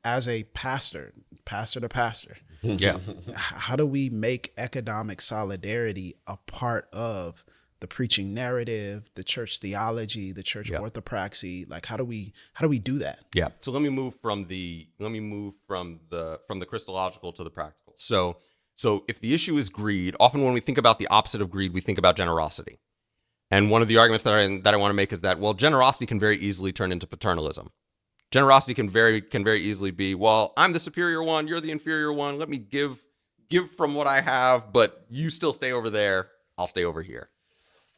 as a pastor to pastor, Yeah. how do we make economic solidarity a part of the preaching narrative, the church theology, the church orthopraxy? Like, how do we do that? Yeah. So let me move from the Christological to the practical. So if the issue is greed, often when we think about the opposite of greed, we think about generosity. And one of the arguments that I want to make is that, well, generosity can very easily turn into paternalism. Generosity can very easily be, well, I'm the superior one, you're the inferior one. Let me give from what I have, but you still stay over there. I'll stay over here.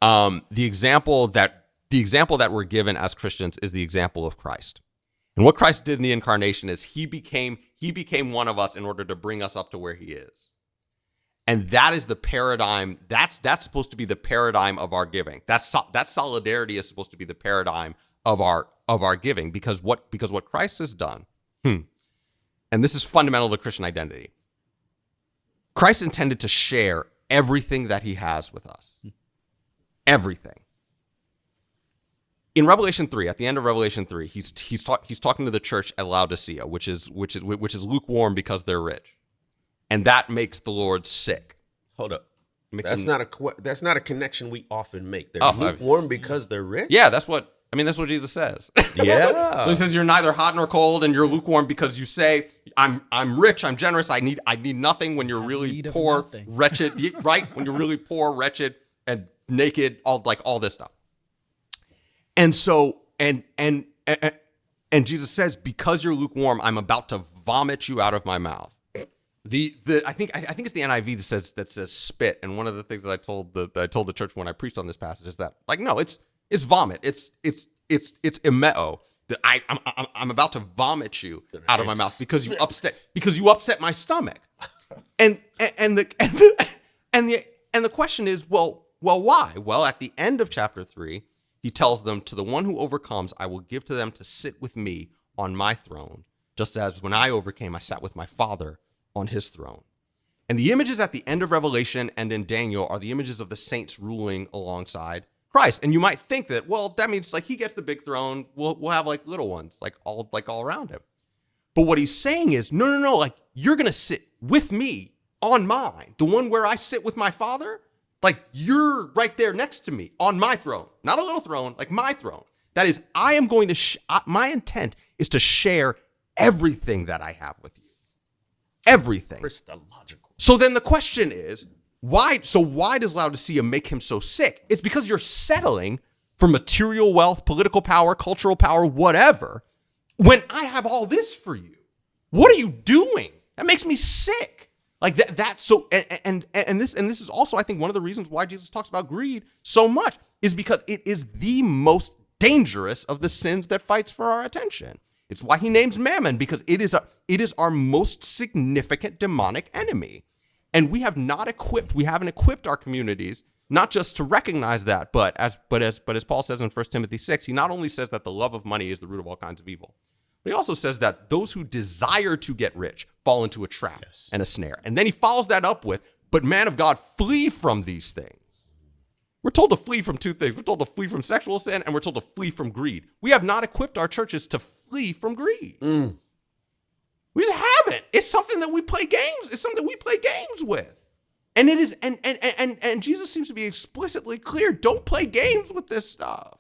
The example that we're given as Christians is the example of Christ. And what Christ did in the incarnation is he became one of us in order to bring us up to where he is. And that is the paradigm. That's supposed to be the paradigm of our giving. That solidarity is supposed to be the paradigm of our giving, because what Christ has done, and this is fundamental to Christian identity. Christ intended to share everything that he has with us. Everything. In Revelation 3, at the end of Revelation 3, he's talking to the church at Laodicea, which is lukewarm because they're rich. And that makes the Lord sick. Hold up. That's not a connection we often make. They're lukewarm because they're rich? Yeah, that's what Jesus says. Yeah. So he says you're neither hot nor cold, and you're lukewarm because you say, I'm rich, I'm generous, I need nothing, when you're really poor, wretched, right? When you're really poor, wretched, and naked, all this stuff. And so and Jesus says, because you're lukewarm, I'm about to vomit you out of my mouth. I think it's the NIV that says spit, and one of the things that I told the church when I preached on this passage is that, like, no, it's vomit. It's emeo. I'm about to vomit you out of my mouth because you upset my stomach. And the question is, well, why? Well, at the end of chapter 3, he tells them, to the one who overcomes, I will give to them to sit with me on my throne, just as when I overcame, I sat with my Father on his throne. And the images at the end of Revelation and in Daniel are the images of the saints ruling alongside Christ. And you might think that, well, that means like he gets the big throne, we'll have like little ones like all around him. But what he's saying is, no, like you're going to sit with me on mine, the one where I sit with my Father. Like you're right there next to me on my throne, not a little throne, like my throne. That is, I am going to, my intent is to share everything that I have with you. Everything. Christological. So then the question is, why does Laodicea make him so sick? It's because you're settling for material wealth, political power, cultural power, whatever, when I have all this for you. What are you doing? That makes me sick. Like that's so, and this is also, I think, one of the reasons why Jesus talks about greed so much is because it is the most dangerous of the sins that fights for our attention. It's why he names mammon, because it is our most significant demonic enemy. And we haven't equipped our communities, not just to recognize that, but as Paul says in 1 Timothy 6, he not only says that the love of money is the root of all kinds of evil, but he also says that those who desire to get rich fall into a trap and a snare. And then he follows that up with, but man of God, flee from these things. We're told to flee from two things. We're told to flee from sexual sin, and we're told to flee from greed. We have not equipped our churches to flee from greed. We just haven't. It's something that we play games. It's something we play games with. And it is, and Jesus seems to be explicitly clear. Don't play games with this stuff.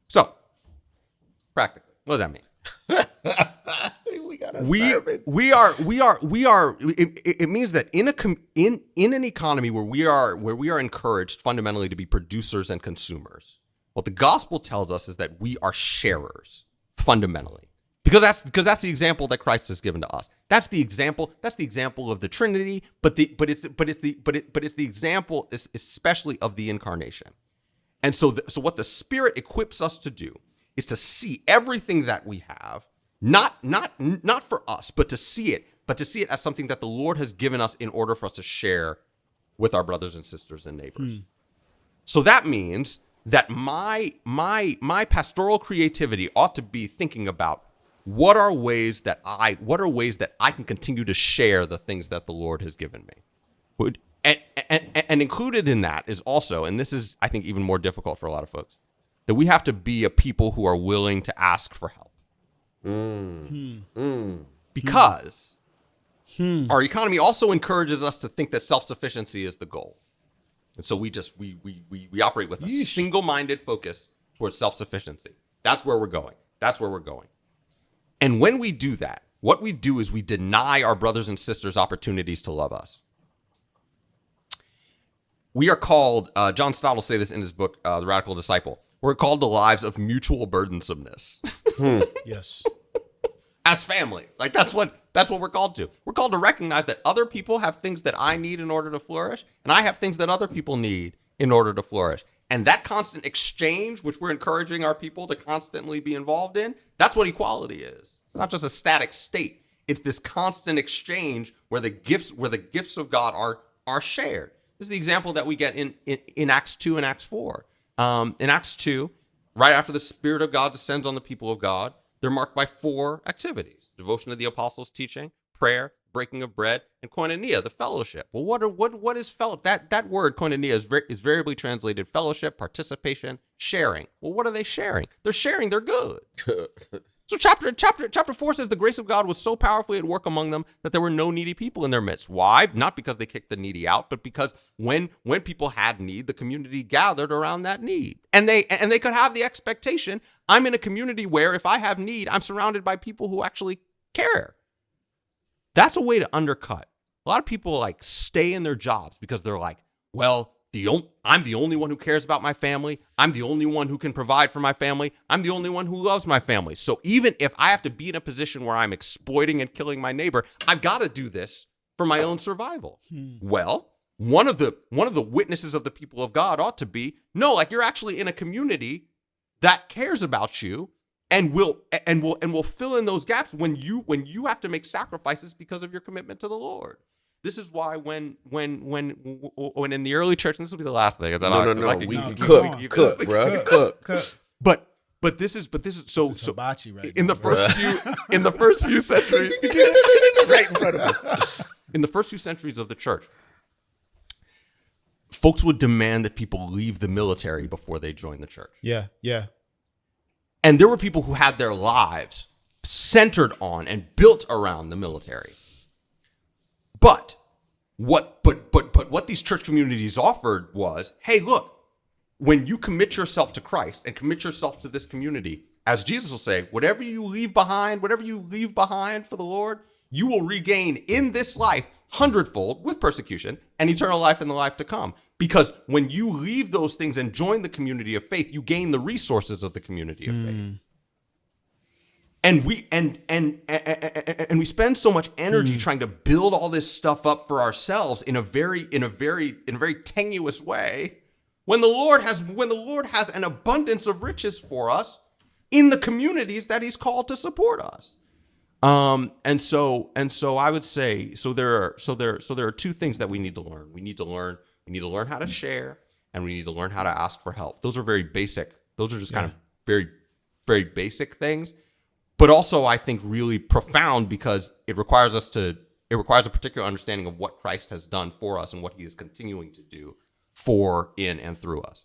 So, practically, what does that mean? It means that in an economy where we are encouraged fundamentally to be producers and consumers, what the gospel tells us is that we are sharers fundamentally. Because that's the example that Christ has given to us. That's the example of the Trinity, but it's the example especially of the incarnation. And so what the Spirit equips us to do is to see everything that we have, not for us, but to see it as something that the Lord has given us in order for us to share with our brothers and sisters and neighbors. So that means that my pastoral creativity ought to be thinking about what are ways that I can continue to share the things that the Lord has given me. And included in that is also, and this is, I think, even more difficult for a lot of folks, that we have to be a people who are willing to ask for help. because our economy also encourages us to think that self-sufficiency is the goal. And so we operate with a single-minded focus towards self-sufficiency. That's where we're going. That's where we're going. And when we do that, what we do is we deny our brothers and sisters opportunities to love us. We are called, John Stott will say this in his book, The Radical Disciple, we're called to lives of mutual burdensomeness. Yes. As family. Like that's what we're called to. We're called to recognize that other people have things that I need in order to flourish, and I have things that other people need in order to flourish. And that constant exchange, which we're encouraging our people to constantly be involved in, that's what equality is. It's not just a static state. It's this constant exchange where the gifts of God are shared. This is the example that we get in Acts 2 and Acts 4. In Acts 2, right after the Spirit of God descends on the people of God, they're marked by 4 activities: devotion to the apostles' teaching, prayer, breaking of bread, and koinonia, the fellowship. Well, what is fellowship? That word koinonia is variably translated fellowship, participation, sharing. Well, what are they sharing? They're sharing their good. So chapter 4 says the grace of God was so powerfully at work among them that there were no needy people in their midst. Why? Not because they kicked the needy out, but because when people had need, the community gathered around that need. And they could have the expectation, I'm in a community where if I have need, I'm surrounded by people who actually care. That's a way to undercut. A lot of people like stay in their jobs because they're like, well, I'm the only one who cares about my family. I'm the only one who can provide for my family. I'm the only one who loves my family. So even if I have to be in a position where I'm exploiting and killing my neighbor, I've got to do this for my own survival. Well, one of the witnesses of the people of God ought to be, no, like you're actually in a community that cares about you and will fill in those gaps when you have to make sacrifices because of your commitment to the Lord. This is why when in the early church, and this will be the last thing. Cook. But this is so hibachi right in now, the first few centuries, right in front of us. In the first few centuries of the church, folks would demand that people leave the military before they join the church. Yeah. And there were people who had their lives centered on and built around the military. But what these church communities offered was, hey, look, when you commit yourself to Christ and commit yourself to this community, as Jesus will say, whatever you leave behind for the Lord, you will regain in this life 100-fold with persecution and eternal life in the life to come. Because when you leave those things and join the community of faith, you gain the resources of the community of faith. And we spend so much energy trying to build all this stuff up for ourselves in a very tenuous way, when the Lord has an abundance of riches for us in the communities that He's called to support us. And so I would say there are 2 things that we need to learn. We need to learn how to share, and we need to learn how to ask for help. Those are very basic. Those are just kind of very, very basic things. But also, I think, really profound because it requires a particular understanding of what Christ has done for us and what He is continuing to do for, in, and through us.